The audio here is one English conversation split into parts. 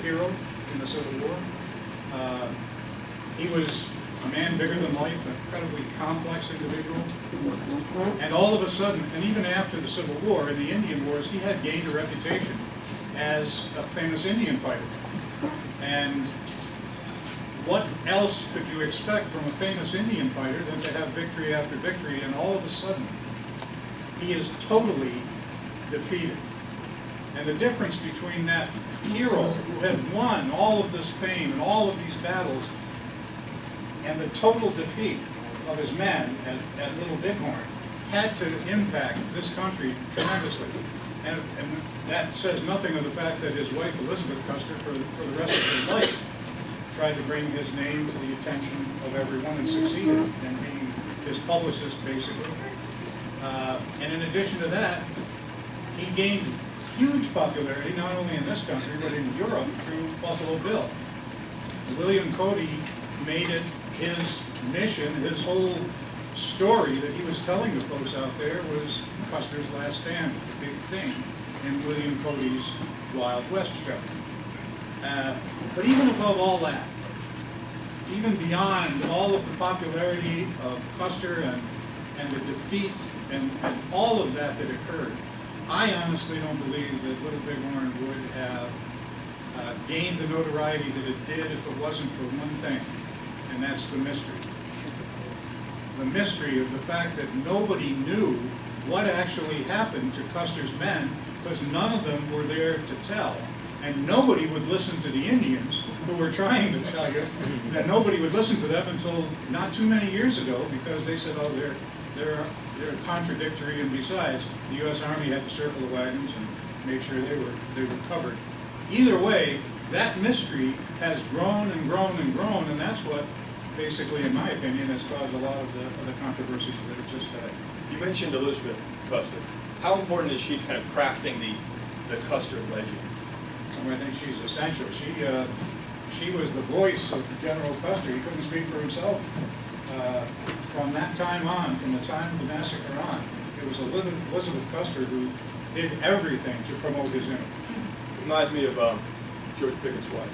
hero in the Civil War. He was a man bigger than life, an incredibly complex individual. And all of a sudden, and even after the Civil War, in the Indian Wars, he had gained a reputation as a famous Indian fighter. And what else could you expect from a famous Indian fighter than to have victory after victory, and all of a sudden, he is totally defeated. And the difference between that hero who had won all of this fame and all of these battles and the total defeat of his men at Little Bighorn had to impact this country tremendously. And that says nothing of the fact that his wife, Elizabeth Custer, for the rest of his life, tried to bring his name to the attention of everyone and succeeded in being his publicist, basically. And in addition to that, he gained huge popularity, not only in this country, but in Europe through Buffalo Bill. William Cody made it his mission, his whole story that he was telling the folks out there was Custer's Last Stand, the big thing in William Cody's Wild West show. But even above all that, even beyond all of the popularity of Custer and the defeat and all of that occurred, I honestly don't believe that Little Bighorn would have gained the notoriety that it did if it wasn't for one thing, and that's the mystery. The mystery of the fact that nobody knew what actually happened to Custer's men, because none of them were there to tell. And nobody would listen to the Indians who were trying to tell you, and nobody would listen to them until not too many years ago, because they said, oh, they're contradictory, and besides, the U.S. Army had to circle the wagons and make sure they were covered. Either way, that mystery has grown and grown and grown, and that's what basically, in my opinion, has caused a lot of the controversies that exist today. You mentioned Elizabeth Custer. How important is she kind of crafting the Custer legend? I think she's essential. She was the voice of General Custer. He couldn't speak for himself. From that time on, from the time of the massacre on, it was Elizabeth Custer who did everything to promote his image. Reminds me of George Pickett's wife.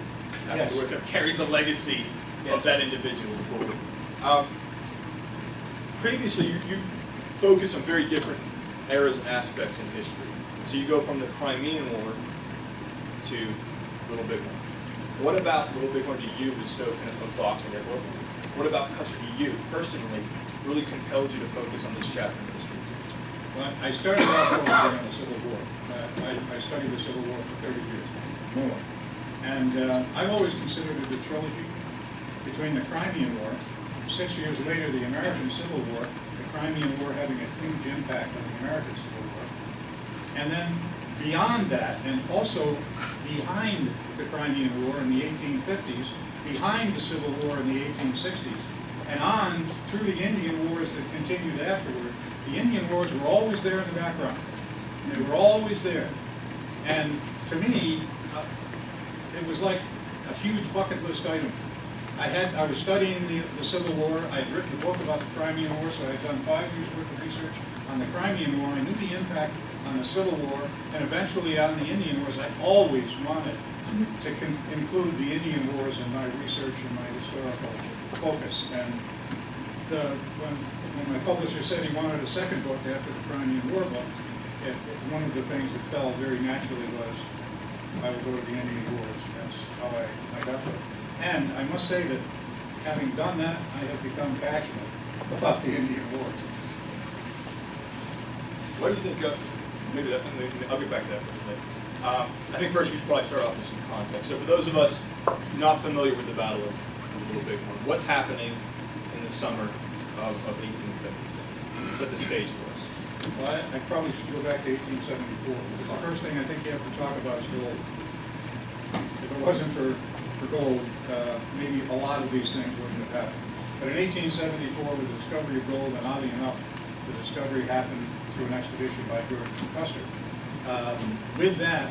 Yes. Who carries the legacy of that individual forward. Previously, you've focused on very different eras and aspects in history. So you go from the Crimean War to Little Bighorn. What about Little Bighorn to you was so kind of evocative? What about Custer to you personally really compelled you to focus on this chapter in history? Well, I started off during the Civil War. I studied the Civil War for 30 years, more. And I've always considered it a trilogy between the Crimean War, 6 years later the American Civil War, the Crimean War having a huge impact on the American Civil War, and then beyond that, and also behind the Crimean War in the 1850s, behind the Civil War in the 1860s, and on through the Indian Wars that continued afterward. The Indian Wars were always there in the background. They were always there. And to me, it was like a huge bucket list item. I was studying the Civil War. I had written a book about the Crimean War, so I had done 5 years worth of research on the Crimean War. I knew the impact on the Civil War, and eventually on the Indian Wars. I always wanted to include the Indian Wars in my research and my historical focus. And when my publisher said he wanted a second book after the Crimean War book, one of the things that fell very naturally was I would go to the Indian Wars. That's how I got to it. And I must say that having done that, I have become passionate about the Indian Wars. What do you think of, maybe I'll get back to that for a minute. I think first we should probably start off with some context. So for those of us not familiar with the Battle of Little Bighorn, what's happening in the summer of 1876? Set the stage for us. Well, I probably should go back to 1874. Because the first thing I think you have to talk about is gold. If it wasn't for gold, maybe a lot of these things wouldn't have happened. But in 1874, with the discovery of gold, and oddly enough, the discovery happened through an expedition by George Custer. With that,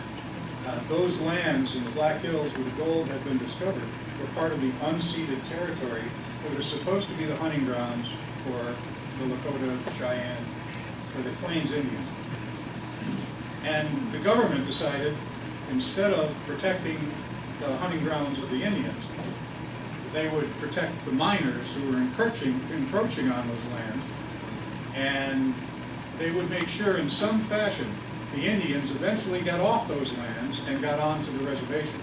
those lands in the Black Hills where the gold had been discovered were part of the unceded territory that was supposed to be the hunting grounds for the Lakota, Cheyenne, for the Plains Indians. And the government decided, instead of protecting the hunting grounds of the Indians. They would protect the miners who were encroaching on those lands, and they would make sure in some fashion the Indians eventually got off those lands and got onto the reservation.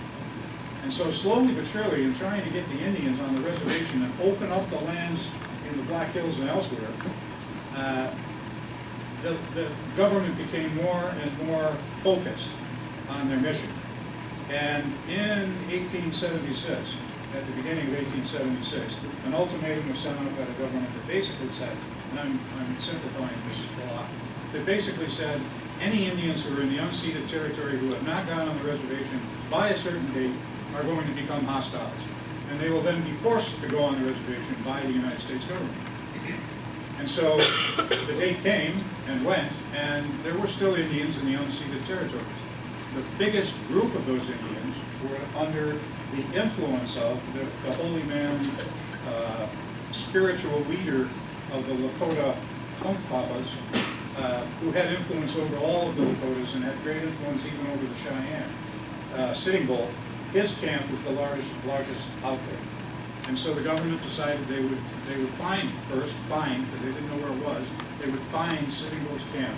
And so slowly but surely, in trying to get the Indians on the reservation and open up the lands in the Black Hills and elsewhere, the government became more and more focused on their mission. And in 1876, at the beginning of 1876, an ultimatum was sent out by the government that basically said, and I'm simplifying this a lot, that basically said any Indians who are in the unceded territory who have not gone on the reservation by a certain date are going to become hostiles. And they will then be forced to go on the reservation by the United States government. And so the date came and went, and there were still Indians in the unceded territories. The biggest group of those Indians were under the influence of the holy man, spiritual leader of the Lakota Hunkpapas, who had influence over all of the Lakotas and had great influence even over the Cheyenne. Sitting Bull, his camp was the largest out there. And so the government decided they would find, because they didn't know where it was, they would find Sitting Bull's camp,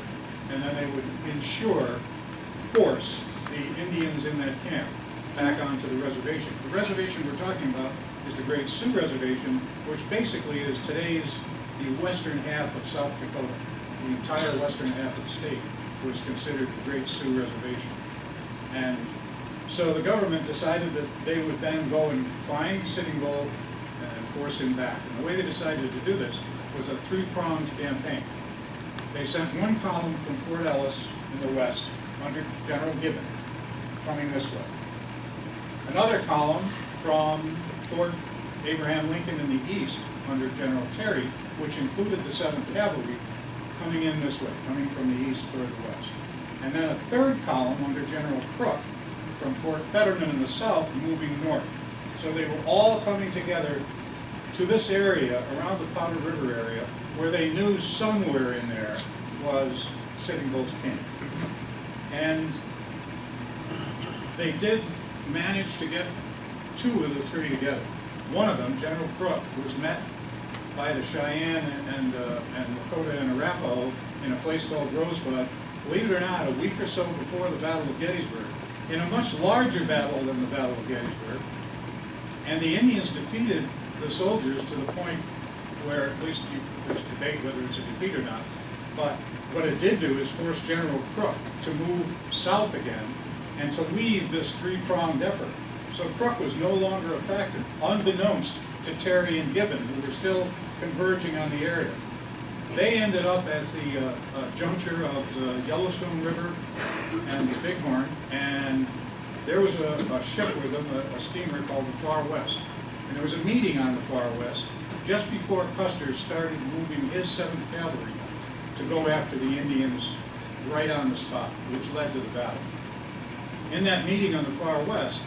and then they would force the Indians in that camp back onto the reservation. The reservation we're talking about is the Great Sioux Reservation, which basically is the western half of South Dakota. The entire western half of the state was considered the Great Sioux Reservation. And so the government decided that they would then go and find Sitting Bull and force him back. And the way they decided to do this was a three-pronged campaign. They sent one column from Fort Ellis in the west under General Gibbon, coming this way. Another column from Fort Abraham Lincoln in the east under General Terry, which included the 7th Cavalry, coming in this way, coming from the east toward the west. And then a third column under General Crook from Fort Fetterman in the south, moving north. So they were all coming together to this area, around the Powder River area, where they knew somewhere in there was Sitting Bull's camp. And they did manage to get two of the three together. One of them, General Crook, was met by the Cheyenne and Lakota and Arapaho in a place called Rosebud, believe it or not, a week or so before the Battle of Gettysburg, in a much larger battle than the Battle of Gettysburg. And the Indians defeated the soldiers to the point where, at least there's debate whether it's a defeat or not, but what it did do is force General Crook to move south again and to leave this three-pronged effort. So Crook was no longer a factor, unbeknownst to Terry and Gibbon, who were still converging on the area. They ended up at the juncture of the Yellowstone River and the Bighorn, and there was a ship with them, a steamer called the Far West. And there was a meeting on the Far West just before Custer started moving his 7th Cavalry to go after the Indians right on the spot, which led to the battle. In that meeting on the Far West,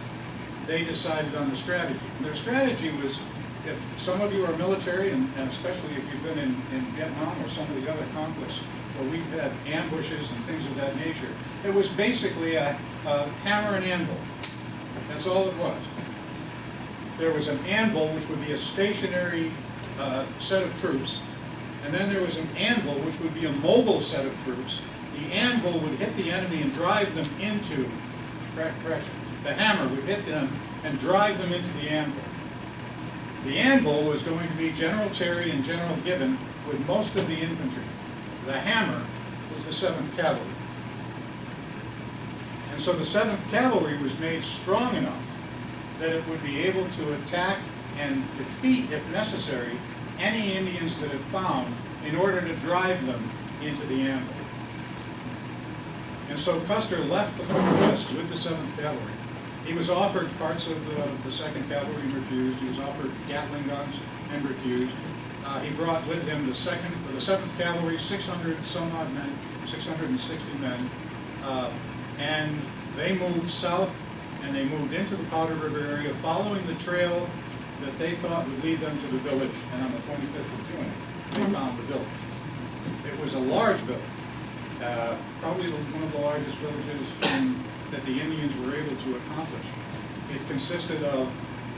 they decided on the strategy. And their strategy was, if some of you are military, and especially if you've been in Vietnam or some of the other conflicts where we've had ambushes and things of that nature, it was basically a hammer and anvil. That's all it was. There was an anvil, which would be a stationary set of troops, and then there was an anvil, which would be a mobile set of troops. The anvil would hit the enemy and drive them into pressure. The hammer would hit them and drive them into the anvil. The anvil was going to be General Terry and General Gibbon with most of the infantry. The hammer was the 7th Cavalry. And so the 7th Cavalry was made strong enough that it would be able to attack and defeat, if necessary, any Indians that it found in order to drive them into the anvil. And so Custer left the Fort West with the 7th Cavalry. He was offered parts of the 2nd Cavalry and refused. He was offered Gatling guns and refused. He brought with him the 7th Cavalry, 600 some odd men, 660 men, and they moved south and they moved into the Powder River area, following the trail that they thought would lead them to the village. And on the 25th of June, they found the village. It was a large village, probably one of the largest villages that the Indians were able to accomplish it consisted of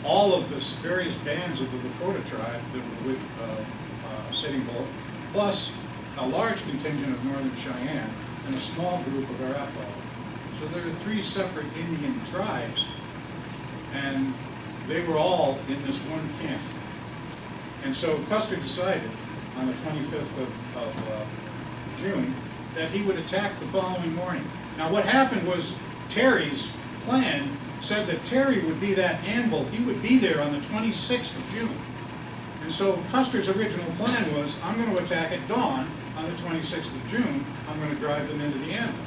all of the various bands of the Lakota tribe that were with Sitting Bull, plus a large contingent of Northern Cheyenne and a small group of Arapaho. So there are 3 separate Indian tribes, and they were all in this one camp. And so Custer decided on the 25th of June that he would attack the following morning. Now what happened was Terry's plan said that Terry would be that amble. He would be there on the 26th of June. And so Custer's original plan was, I'm going to attack at dawn on the 26th of June. I'm going to drive them into the amble.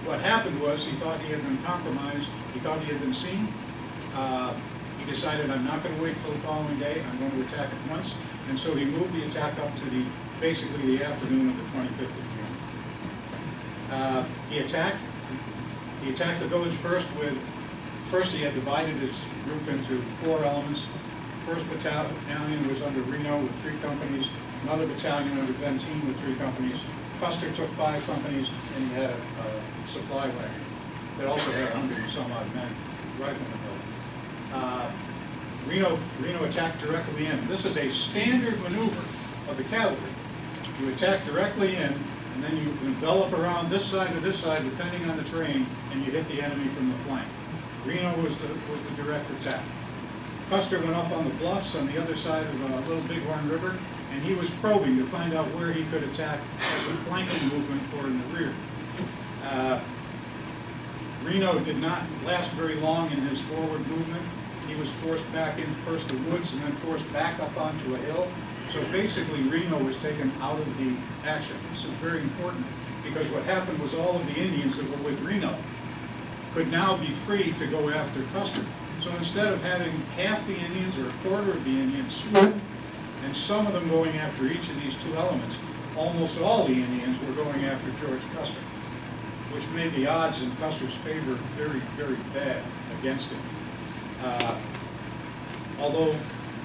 What happened was he thought he had been compromised. He thought he had been seen. He decided, I'm not going to wait till the following day. I'm going to attack at once. And so he moved the attack up to basically the afternoon of the 25th of June. He attacked the village first he had divided his group into 4 elements. First battalion was under Reno with 3 companies, another battalion under Benteen with 3 companies. Custer took 5 companies, and he had a supply wagon that also had 100 and some odd men, riflemen. Reno attacked directly in. This is a standard maneuver of the cavalry. You attack directly in, and then you envelop around this side or this side, depending on the terrain, and you hit the enemy from the flank. Reno was the direct attack. Custer went up on the bluffs on the other side of Little Bighorn River, and he was probing to find out where he could attack as a flanking movement or in the rear. Reno did not last very long in his forward movement. He was forced back in first the woods and then forced back up onto a hill. So basically Reno was taken out of the action. This is very important because what happened was all of the Indians that were with Reno could now be free to go after Custer. So instead of having half the Indians or a quarter of the Indians split, and some of them going after each of these 2 elements, almost all the Indians were going after George Custer, which made the odds in Custer's favor very, very bad against him. Although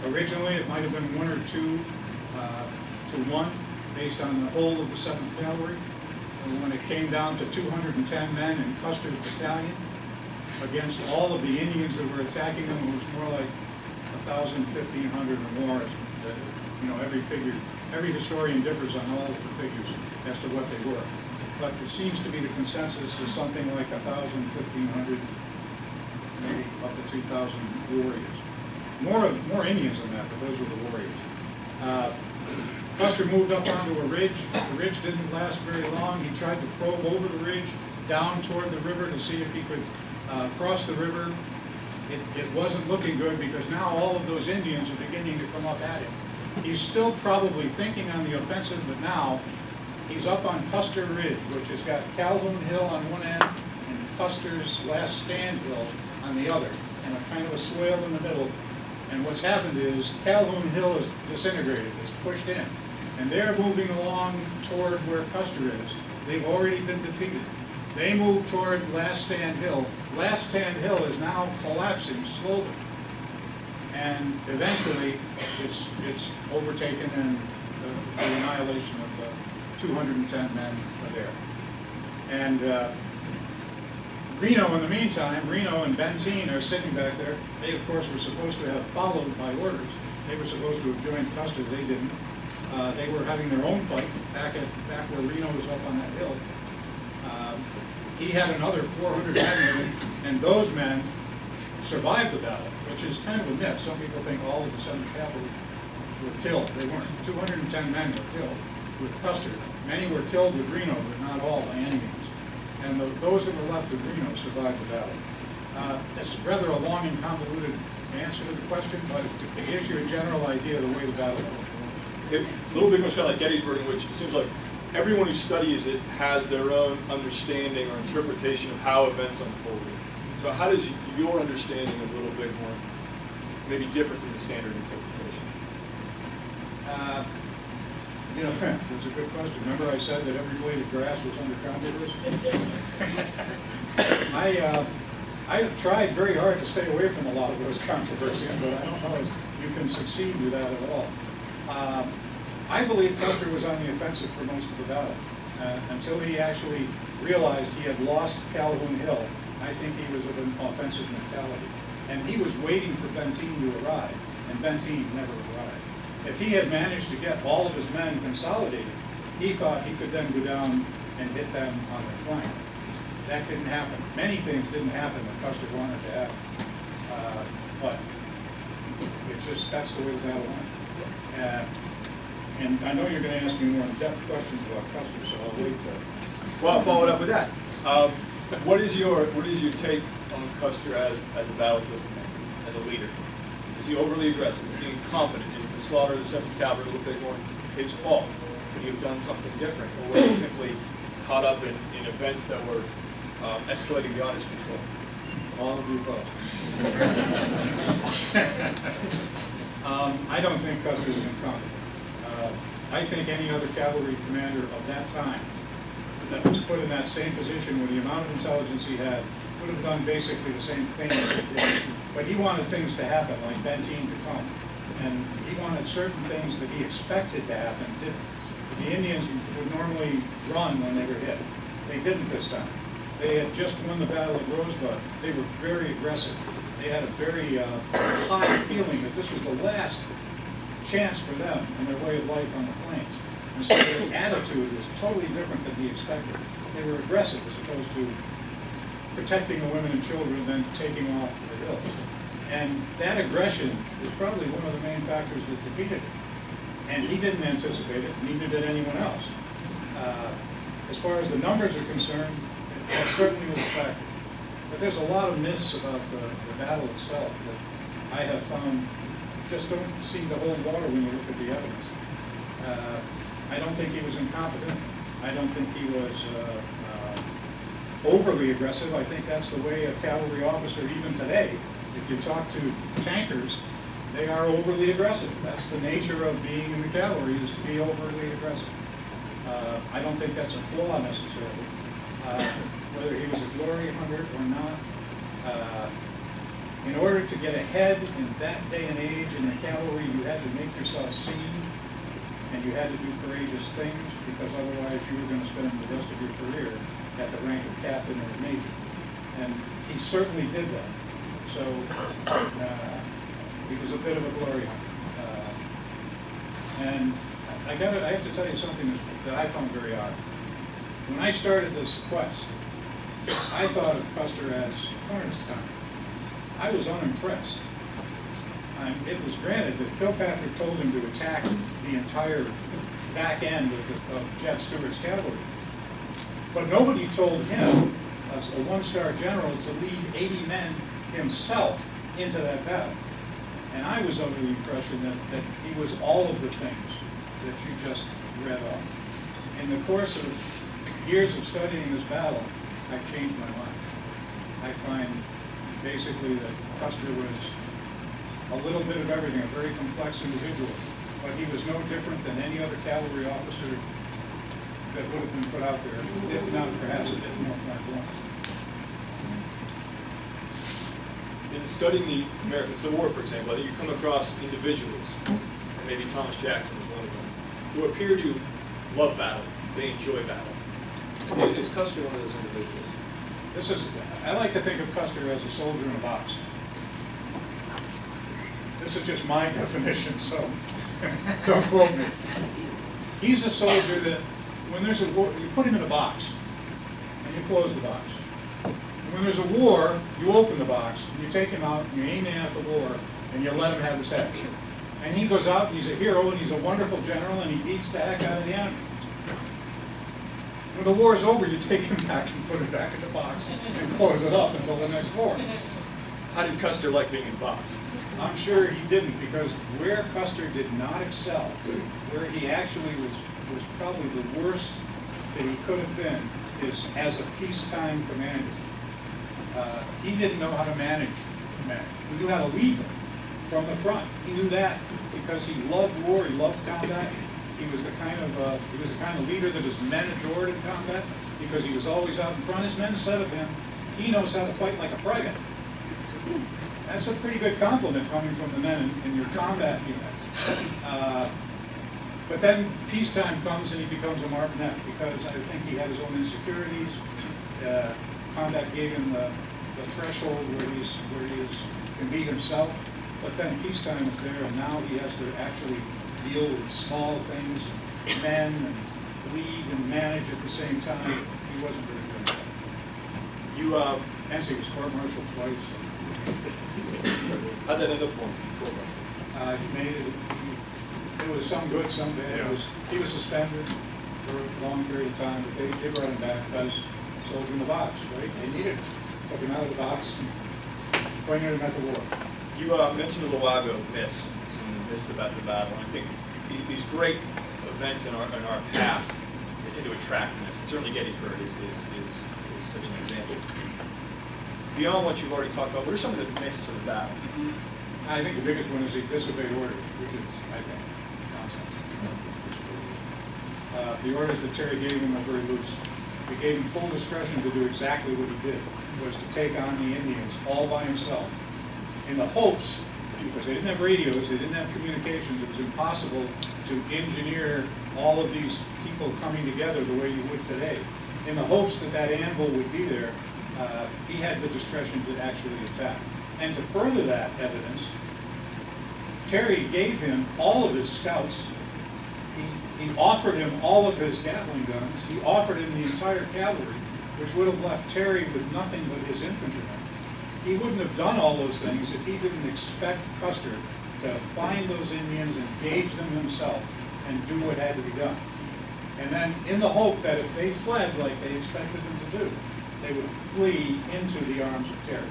originally it might have been 1 or 2 to 1 based on the whole of the 7th Cavalry, and when it came down to 210 men in Custer's battalion, against all of the Indians that were attacking them, it was more like 1,000, 1,500 or more. Every historian differs on all of the figures as to what they were. But it seems to be the consensus is something like 1,000, 1,500, maybe up to 2,000 warriors. More Indians than that, but those were the warriors. Custer moved up onto a ridge. The ridge didn't last very long. He tried to probe over the ridge down toward the river to see if he could cross the river. It wasn't looking good because now all of those Indians are beginning to come up at him. He's still probably thinking on the offensive, but now he's up on Custer Ridge, which has got Calhoun Hill on one end and Custer's Last Stand Hill on the other, and a kind of a swale in the middle. And what's happened is Calhoun Hill is disintegrated, it's pushed in, and they're moving along toward where Custer is. They've already been defeated. They move toward Last Stand Hill. Last Stand Hill is now collapsing slowly. And eventually it's overtaken and the annihilation of the 210 men are there. And Reno, in the meantime, Reno and Benteen are sitting back there. They, of course, were supposed to have followed by orders. They were supposed to have joined Custer. They didn't. They were having their own fight back where Reno was up on that hill. He had another 400 men with him, and those men survived the battle, which is kind of a myth. Some people think all of the 7th Cavalry were killed. They weren't. 210 men were killed with Custer. Many were killed with Reno, but not all by any means. And those that were left with Reno survived the battle. It's rather a long and convoluted answer to the question, but it gives you a general idea of the way the battle went. Little Big was kind of like Gettysburg, in which it seems like everyone who studies it has their own understanding or interpretation of how events unfolded. So how does your understanding of Little Bighorn maybe differ from the standard interpretation? That's a good question. Remember I said that every blade of grass was under controversy? I tried very hard to stay away from a lot of those controversies, but I don't know if you can succeed with that at all. I believe Custer was on the offensive for most of the battle until he actually realized he had lost Calhoun Hill I think he was of an offensive mentality. And he was waiting for Benteen to arrive, and Benteen never arrived. If he had managed to get all of his men consolidated, he thought he could then go down and hit them on their flank. That didn't happen. Many things didn't happen that Custer wanted to happen. But it's just, that's the way the battle went. And I know you're going to ask me more in-depth questions about Custer, so I'll wait till. Well, I'll follow it up with that. What is your take on Custer as a battlefield commander, as a leader? Is he overly aggressive? Is he incompetent? Is the slaughter of the 7th Cavalry a little bit more his fault? Could he have done something different? Or was he simply caught up in events that were escalating beyond his control? All of the above. I don't think Custer was incompetent. I think any other cavalry commander of that time that was put in that same position with the amount of intelligence he had would have done basically the same thing as he did. But he wanted things to happen, like Benteen to come. And he wanted certain things that he expected to happen didn't. The Indians would normally run when they were hit. They didn't this time. They had just won the Battle of Rosebud. They were very aggressive. They had a very high feeling that this was the last chance for them in their way of life on the plains. And so their attitude was totally different than he expected. They were aggressive as opposed to protecting the women and children and then taking off the hills. And that aggression is probably one of the main factors that defeated him. And he didn't anticipate it, neither did anyone else. As far as the numbers are concerned, that certainly was a factor. But there's a lot of myths about the battle itself that I have found just don't seem to hold water when you look at the evidence. I don't think he was incompetent. I don't think he was overly aggressive. I think that's the way a cavalry officer, even today, if you talk to tankers, they are overly aggressive. That's the nature of being in the cavalry, is to be overly aggressive. I don't think that's a flaw necessarily. Whether he was a glory hunter or not, in order to get ahead in that day and age in the cavalry, you had to make yourself seen, and you had to do courageous things, because otherwise you were going to spend the rest of your career at the rank of captain or major. And he certainly did that. So he was a bit of a glory hunter. And I have to tell you something that I found very odd. When I started this quest, I thought of Custer as Hornets' time. I was unimpressed. It was granted that Kilpatrick told him to attack the entire back end of Jet Stewart's cavalry. But nobody told him, as a one-star general, to lead 80 men himself into that battle. And I was under the impression that he was all of the things that you just read off. In the course of years of studying this battle, I've changed my mind. I find basically that Custer was a little bit of everything, a very complex individual, but he was no different than any other cavalry officer that would have been put out there, if not perhaps a bit more flamboyant. In studying the American Civil War, for example, I think you come across individuals, and maybe Thomas Jackson is one of them, who appear to love battle, they enjoy battle. And is Custer one of those individuals? I like to think of Custer as a soldier in a box. This is just my definition, so don't quote me. He's a soldier that, when there's a war, you put him in a box, and you close the box. And when there's a war, you open the box, and you take him out, and you aim in at the war, and you let him have his head. And he goes out, and he's a hero, and he's a wonderful general, and he beats the heck out of the enemy. When the war is over, you take him back and put him back in the box and close it up until the next war. How did Custer like being in the box? I'm sure he didn't, because where Custer did not excel, where he actually was probably the worst that he could have been, is as a peacetime commander. He didn't know how to manage men. He knew how to lead them from the front. He knew that because he loved war, he loved combat. He was the kind of leader that his men adored in combat, because he was always out in front. His men said of him, he knows how to fight like a private. That's a pretty good compliment coming from the men in your combat unit. But then peacetime comes and he becomes a martinet, because I think he had his own insecurities. Combat gave him the the threshold where he can be himself, but then peacetime is there, and now he has to actually deal with small things, men, and lead and manage at the same time. He wasn't very good at that. Hence he was court-martialed twice. How'd that end up for him? He made it. It was some good, some bad. He was suspended for a long period of time, but they brought him back because soldier in the box, right? They needed him. Took him out of the box and pointed him at the war. You mentioned the Lago myths, some of the myths about the battle. I think these great events in our past, they tend to attract myths. And certainly Gettysburg is such an example. Beyond what you've already talked about, what are some of the myths of the battle? I think the biggest one is he disobeyed orders, which is, I think, nonsense. The orders that Terry gave him were very loose. He gave him full discretion to do exactly what he did, was to take on the Indians all by himself, in the hopes, because they didn't have radios, they didn't have communications, it was impossible to engineer all of these people coming together the way you would today. In the hopes that that anvil would be there, he had the discretion to actually attack. And to further that evidence, Terry gave him all of his scouts. He offered him all of his Gatling guns. He offered him the entire cavalry, which would have left Terry with nothing but his infantrymen. He wouldn't have done all those things if he didn't expect Custer to find those Indians, engage them himself, and do what had to be done. And then in the hope that if they fled like they expected them to do, they would flee into the arms of Terry.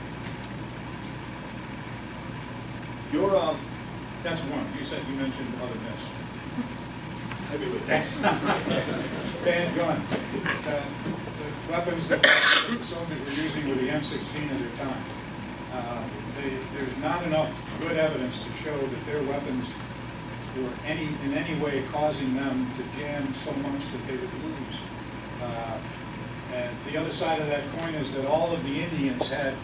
That's one. You mentioned other myths. Bad gun. The weapons that the soldiers were using were the M16 at their time. There's not enough good evidence to show that their weapons were in any way causing them to jam so much that they would lose. And the other side of that coin is that all of the Indians had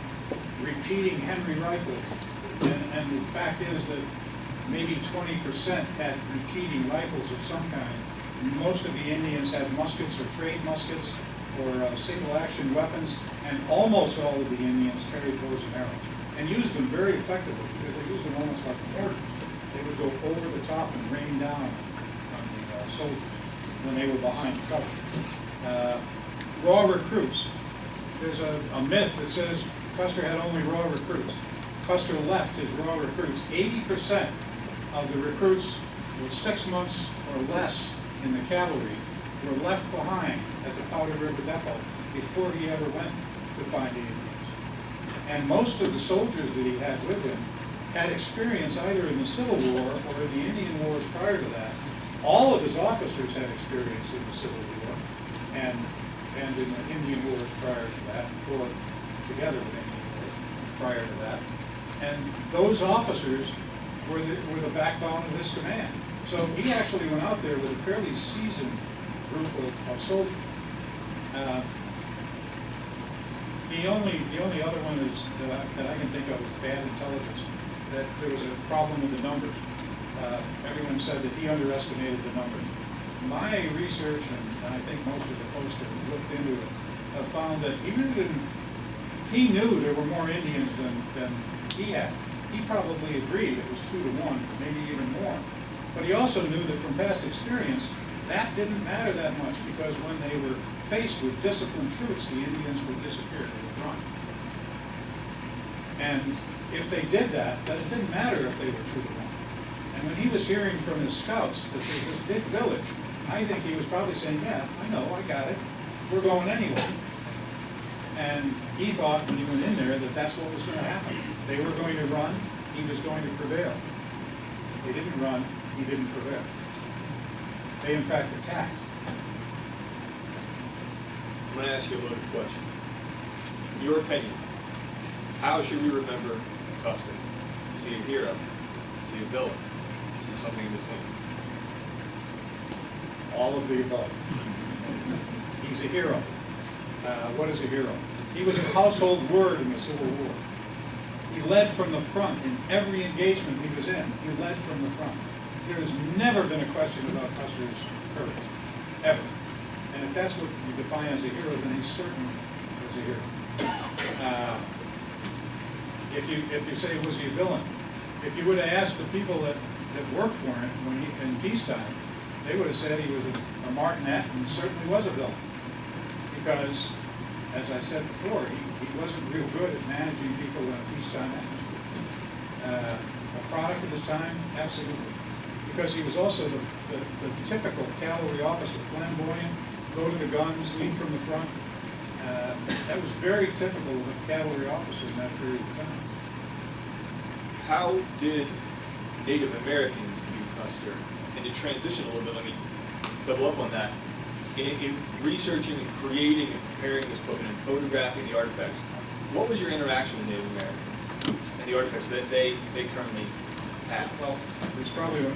repeating Henry rifles. And the fact is that maybe 20% had repeating rifles of some kind. Most of the Indians had muskets or trade muskets or single-action weapons, and almost all of the Indians carried bows and arrows, and used them very effectively because they used them almost like mortars. They would go over the top and rain down on the soldiers when they were behind cover. Raw recruits. There's a myth that says Custer had only raw recruits. Custer left his raw recruits. 80% of the recruits with 6 months or less in the cavalry were left behind at the Powder River Depot before he ever went to find the Indians. And most of the soldiers that he had with him had experience either in the Civil War or in the Indian Wars prior to that. All of his officers had experience in the Civil War and in the Indian Wars prior to that, or together with Indian Wars prior to that. And those officers were the backbone of his command. So he actually went out there with a fairly seasoned group of soldiers. The only other one is that I can think of is bad intelligence. That there was a problem with the numbers. Everyone said that he underestimated the numbers. My research, and I think most of the folks that have looked into it, have found that he really didn't. He knew there were more Indians than he had. He probably agreed it was 2 to 1, maybe even more. But he also knew that from past experience, that didn't matter that much because when they were faced with disciplined troops, the Indians would disappear, they would run. And if they did that, then it didn't matter if they were 2 to 1. And when he was hearing from his scouts that there's this big village, I think he was probably saying, yeah, I know, I got it. We're going anyway. And he thought when he went in there that that's what was going to happen. They were going to run, he was going to prevail. They didn't run, he didn't prevail. They in fact attacked. I'm going to ask you a loaded question. In your opinion, how should we remember Custer? Is he a hero? Is he a villain? Is he something in between? All of the above. He's a hero. What is a hero? He was a household word in the Civil War. He led from the front in every engagement he was in. He led from the front. There has never been a question about Custer's courage, ever. And if that's what you define as a hero, then he certainly was a hero. if you say, was he a villain? If you would have asked the people that worked for him when in peacetime, they would have said he was a martinet and certainly was a villain. Because, as I said before, he wasn't real good at managing people in a peacetime atmosphere. A product of his time, absolutely. Because he was also the typical cavalry officer, flamboyant, go to the guns, lead from the front. That was very typical of a cavalry officer in that period of time. How did Native Americans view Custer? And to transition a little bit, let me double up on that. In researching and creating and preparing this book and in photographing the artifacts, what was your interaction with Native Americans and the artifacts that they currently have? Well, it's probably the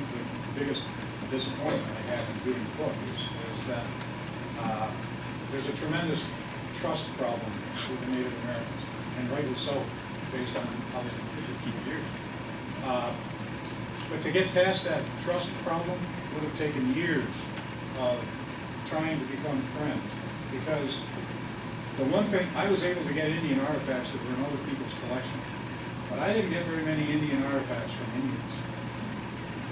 biggest disappointment I have in doing the book is that there's a tremendous trust problem with the Native Americans, and rightly so, based on how they've been treated for years. But to get past that trust problem would have taken years of trying to become friends, because the one thing, I was able to get Indian artifacts that were in other people's collection, but I didn't get very many Indian artifacts from Indians.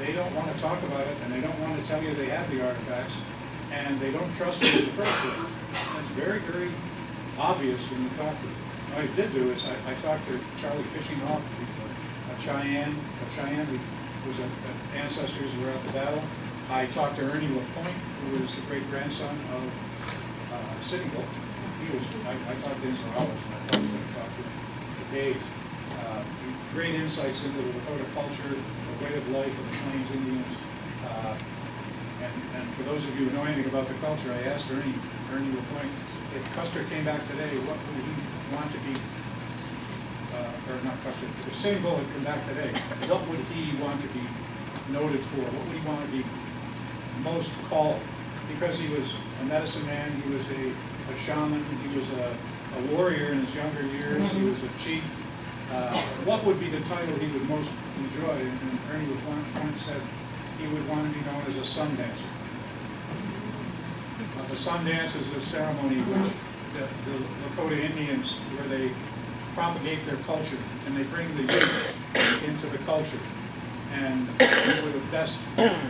They don't want to talk about it, and they don't want to tell you they have the artifacts, and they don't trust you in the first place. That's very, very obvious when you talk to them. What I did do is I talked to Charlie Fishing Hawk, a Cheyenne whose ancestors were at the battle. I talked to Ernie LaPointe, who was the great-grandson of Sitting Bull. I talked to him for hours, and I talked to him for days. Great insights into the Lakota culture, the way of life of the Plains Indians. And for those of you who know anything about the culture, I asked Ernie LaPointe, if Custer came back today, what would he want to be, or not Custer, if Sitting Bull had come back today, what would he want to be noted for? What would he want to be most called? Because he was a medicine man, he was a shaman, he was a warrior in his younger years, he was a chief. What would be the title he would most enjoy? And Ernie LaPointe said he would want to be known as a sun dancer. The sun dance is a ceremony which the Lakota Indians, where they propagate their culture and they bring the youth into the culture. And they were the best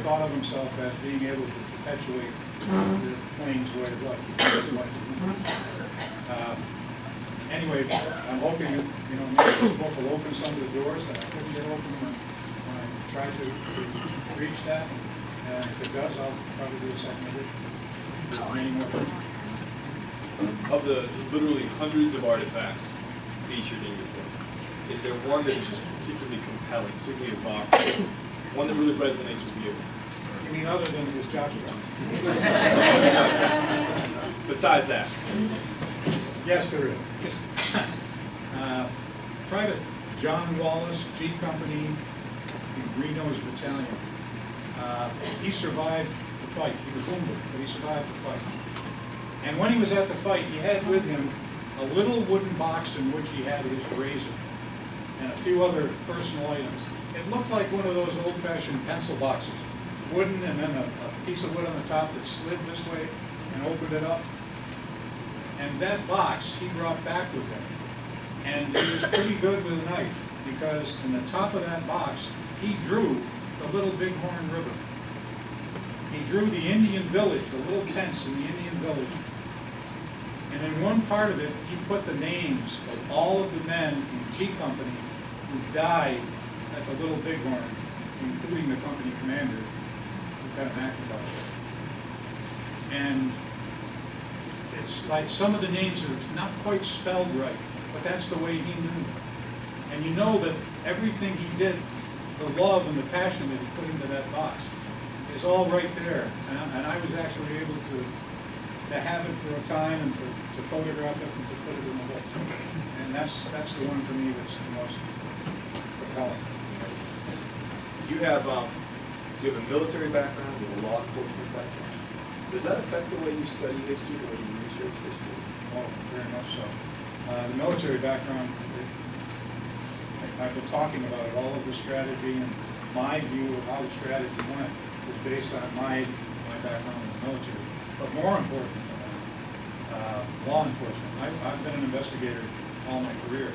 thought of themselves as being able to perpetuate the Plains way of life. Anyway, I'm hoping maybe this book will open some of the doors that I couldn't get open when I tried to reach that. And if it does, I'll probably do a second edition. Many more things. Of the literally hundreds of artifacts featured in your book, is there one that is just particularly compelling, particularly evocative, one that really resonates with you? I mean, other than his jockey drum. Besides that? Yes, there is. Private John Wallace, G Company, in Reno's battalion. He survived the fight. He was wounded, but he survived the fight. And when he was at the fight, he had with him a little wooden box in which he had his razor and a few other personal items. It looked like one of those old-fashioned pencil boxes, wooden, and then a piece of wood on the top that slid this way and opened it up. And that box he brought back with him. And he was pretty good with a knife, because in the top of that box, he drew the Little Bighorn River. He drew the Indian village, the little tents in the Indian village. And in one part of it, he put the names of all of the men in G Company who died at the Little Bighorn, including the company commander, Lieutenant McIntyre. And it's like some of the names are not quite spelled right, but that's the way he knew them. And you know that everything he did, the love and the passion that he put into that box, is all right there. And I was actually able to have it for a time and to photograph it and to put it in the book. And that's the one for me that's the most compelling. You have a military background, you have a law enforcement background. Does that affect the way you study history, the way you research history? Oh, very much so. The military background, I've been talking about it, all of the strategy and my view of how the strategy went was based on my background in the military. But more important than that, law enforcement. I've been an investigator all my career.